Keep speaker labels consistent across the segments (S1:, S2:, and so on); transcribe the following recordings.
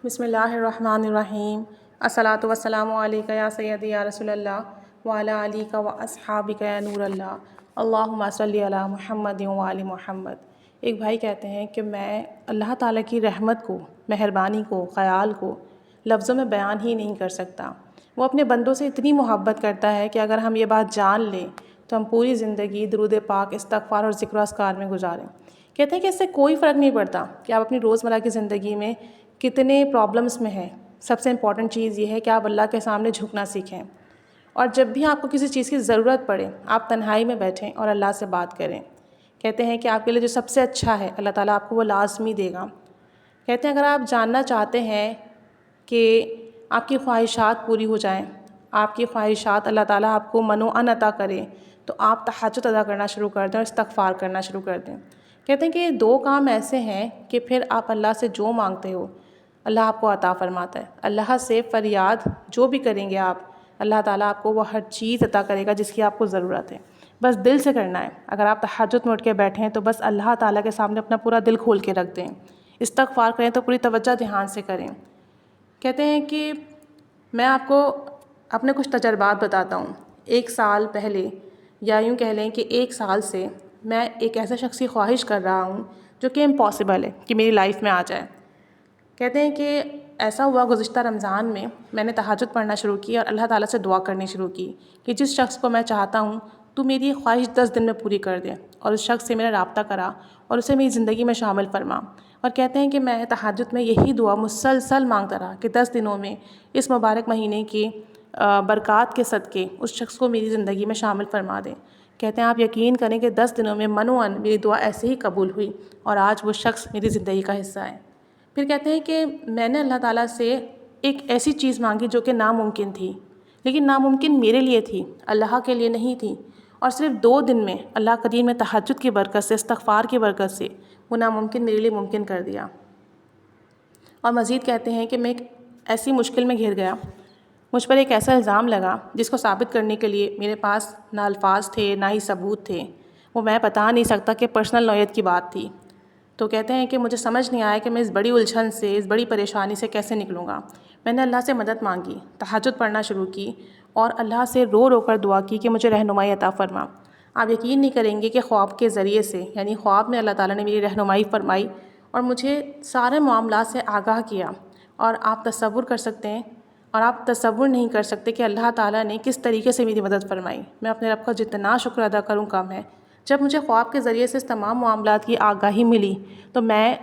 S1: بسم اللہ الرحمن الرحیم الصلاۃ والسلام علیک یا سیدی یا رسول اللہ وعلی آلک و اصحابک یا نور اللہ اللہم صلی علی محمد وعلی محمد۔ ایک بھائی کہتے ہیں کہ میں اللہ تعالیٰ کی رحمت کو، مہربانی کو، خیال کو لفظوں میں بیان ہی نہیں کر سکتا۔ وہ اپنے بندوں سے اتنی محبت کرتا ہے کہ اگر ہم یہ بات جان لیں تو ہم پوری زندگی درود پاک، استغفار اور ذکر و اذکار میں گزاریں۔ کہتے ہیں کہ اس سے کوئی فرق نہیں پڑتا کہ آپ اپنی روزمرہ کی زندگی میں کتنے پرابلمس میں ہیں، سب سے امپورٹنٹ چیز یہ ہے کہ آپ اللہ کے سامنے جھکنا سیکھیں، اور جب بھی آپ کو کسی چیز کی ضرورت پڑے آپ تنہائی میں بیٹھیں اور اللہ سے بات کریں۔ کہتے ہیں کہ آپ کے لیے جو سب سے اچھا ہے اللہ تعالیٰ آپ کو وہ لازمی دے گا۔ کہتے ہیں اگر آپ جاننا چاہتے ہیں کہ آپ کی خواہشات پوری ہو جائیں، آپ کی خواہشات اللہ تعالیٰ آپ کو من و ان عطا کرے، تو آپ تہجد ادا کرنا شروع کر دیں اور استغفار کرنا شروع کر دیں۔ کہتے ہیں کہ یہ دو کام ایسے ہیں کہ پھر آپ اللہ سے جو مانگتے ہو اللہ آپ کو عطا فرماتا ہے۔ اللہ سے فریاد جو بھی کریں گے آپ، اللہ تعالیٰ آپ کو وہ ہر چیز عطا کرے گا جس کی آپ کو ضرورت ہے، بس دل سے کرنا ہے۔ اگر آپ تہجد میں اٹھ کے بیٹھیں ہیں تو بس اللہ تعالیٰ کے سامنے اپنا پورا دل کھول کے رکھ دیں، استغفار کریں تو پوری توجہ دھیان سے کریں۔ کہتے ہیں کہ میں آپ کو اپنے کچھ تجربات بتاتا ہوں۔ 1 سال پہلے، یا یوں کہہ لیں کہ 1 سال سے میں ایک ایسا شخص کی خواہش کر رہا ہوں جو کہ امپاسبل ہے کہ میری لائف میں آ جائے۔ کہتے ہیں کہ ایسا ہوا گزشتہ رمضان میں نے تہجد پڑھنا شروع کی اور اللہ تعالیٰ سے دعا کرنی شروع کی کہ جس شخص کو میں چاہتا ہوں تو میری خواہش 10 دن میں پوری کر دے، اور اس شخص سے میرا رابطہ کرا اور اسے میری زندگی میں شامل فرما۔ اور کہتے ہیں کہ میں تہجد میں یہی دعا مسلسل مانگتا رہا کہ 10 دنوں میں اس مبارک مہینے کی برکات کے صدقے اس شخص کو میری زندگی میں شامل فرما دیں۔ کہتے ہیں آپ یقین کریں کہ 10 دنوں میں من و ان میری دعا ایسے ہی قبول ہوئی اور آج وہ شخص میری زندگی کا حصہ ہے۔ پھر کہتے ہیں کہ میں نے اللہ تعالیٰ سے ایک ایسی چیز مانگی جو کہ ناممکن تھی، لیکن ناممکن میرے لیے تھی، اللہ کے لیے نہیں تھی، اور صرف 2 دن میں اللہ کریم نے تہجد کی برکت سے، استغفار کی برکت سے وہ ناممکن میرے لیے ممکن کر دیا۔ اور مزید کہتے ہیں کہ میں ایک ایسی مشکل میں گھر گیا، مجھ پر ایک ایسا الزام لگا جس کو ثابت کرنے کے لیے میرے پاس نہ الفاظ تھے نہ ہی ثبوت تھے، وہ میں بتا نہیں سکتا کہ پرسنل نوعیت کی بات تھی۔ تو کہتے ہیں کہ مجھے سمجھ نہیں آیا کہ میں اس بڑی الجھن سے، اس بڑی پریشانی سے کیسے نکلوں گا۔ میں نے اللہ سے مدد مانگی، تہجد پڑھنا شروع کی اور اللہ سے رو رو کر دعا کی کہ مجھے رہنمائی عطا فرما۔ آپ یقین نہیں کریں گے کہ خواب کے ذریعے سے، یعنی خواب میں اللہ تعالیٰ نے میری رہنمائی فرمائی اور مجھے سارے معاملات سے آگاہ کیا، اور آپ تصور کر سکتے ہیں اور آپ تصور نہیں کر سکتے کہ اللہ تعالیٰ نے کس طریقے سے میری مدد فرمائی۔ میں اپنے رب کا جتنا شکر ادا کروں کم ہے۔ جب مجھے خواب کے ذریعے سے اس تمام معاملات کی آگاہی ملی تو میں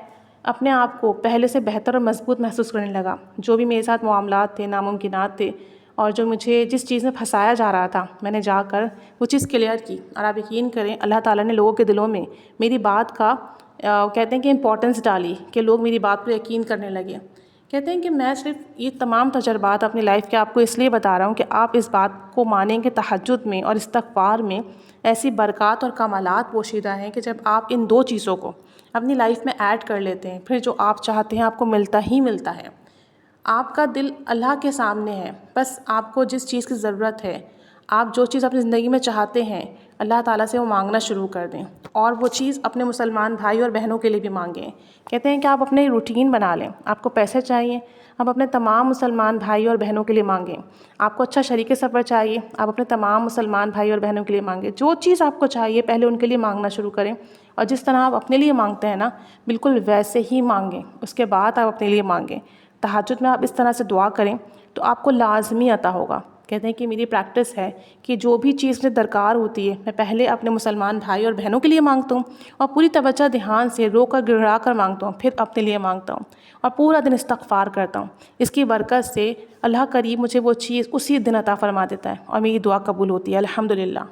S1: اپنے آپ کو پہلے سے بہتر اور مضبوط محسوس کرنے لگا۔ جو بھی میرے ساتھ معاملات تھے، ناممکنات تھے، اور جو مجھے جس چیز میں پھنسایا جا رہا تھا، میں نے جا کر وہ چیز کلیئر کی، اور آپ یقین کریں اللہ تعالیٰ نے لوگوں کے دلوں میں میری بات کا کہتے ہیں کہ امپورٹنس ڈالی کہ لوگ میری بات پر یقین کرنے لگے۔ کہتے ہیں کہ میں صرف یہ تمام تجربات اپنی لائف کے آپ کو اس لیے بتا رہا ہوں کہ آپ اس بات کو مانیں کہ تہجد میں اور استغفار میں ایسی برکات اور کمالات پوشیدہ ہیں کہ جب آپ ان 2 چیزوں کو اپنی لائف میں ایڈ کر لیتے ہیں پھر جو آپ چاہتے ہیں آپ کو ملتا ہی ملتا ہے۔ آپ کا دل اللہ کے سامنے ہے، بس آپ کو جس چیز کی ضرورت ہے، آپ جو چیز اپنی زندگی میں چاہتے ہیں اللہ تعالیٰ سے وہ مانگنا شروع کر دیں، اور وہ چیز اپنے مسلمان بھائی اور بہنوں کے لیے بھی مانگیں۔ کہتے ہیں کہ آپ اپنے روٹین بنا لیں، آپ کو پیسے چاہیے آپ اپنے تمام مسلمان بھائی اور بہنوں کے لیے مانگیں، آپ کو اچھا شریک سفر چاہیے آپ اپنے تمام مسلمان بھائی اور بہنوں کے لیے مانگیں۔ جو چیز آپ کو چاہیے پہلے ان کے لیے مانگنا شروع کریں، اور جس طرح آپ اپنے لیے مانگتے ہیں نا بالکل ویسے ہی مانگیں، اس کے بعد آپ اپنے لیے مانگیں۔ تہجد میں آپ اس طرح سے دعا کریں تو آپ کو لازمی عطا ہوگا۔ کہتے ہیں کہ میری پریکٹس ہے کہ جو بھی چیز مجھے درکار ہوتی ہے میں پہلے اپنے مسلمان بھائی اور بہنوں کے لیے مانگتا ہوں، اور پوری توجہ دھیان سے رو کر گڑگڑا کر مانگتا ہوں، پھر اپنے لیے مانگتا ہوں، اور پورا دن استغفار کرتا ہوں۔ اس کی برکت سے اللہ کریم مجھے وہ چیز اسی دن عطا فرما دیتا ہے اور میری دعا قبول ہوتی ہے الحمدللہ۔